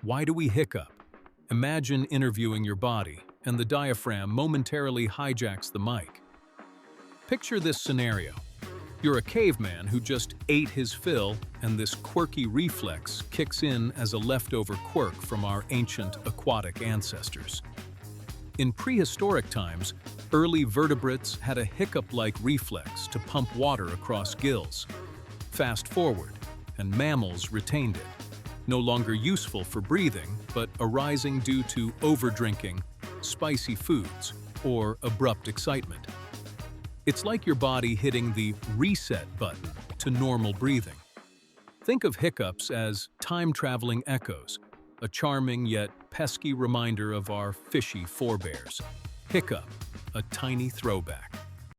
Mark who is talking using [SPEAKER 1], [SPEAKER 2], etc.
[SPEAKER 1] Why do we hiccup? Imagine interviewing your body, and the diaphragm momentarily hijacks the mic. Picture this scenario. You're a caveman who just ate his fill, and this quirky reflex kicks in as a leftover quirk from our ancient aquatic ancestors. In prehistoric times, early vertebrates had a hiccup-like reflex to pump water across gills. Fast forward, and mammals retained it. No longer useful for breathing, but arising due to overdrinking, spicy foods, or abrupt excitement. It's like your body hitting the reset button to normal breathing. Think of hiccups as time-traveling echoes, a charming yet pesky reminder of our fishy forebears. Hiccup, a tiny throwback.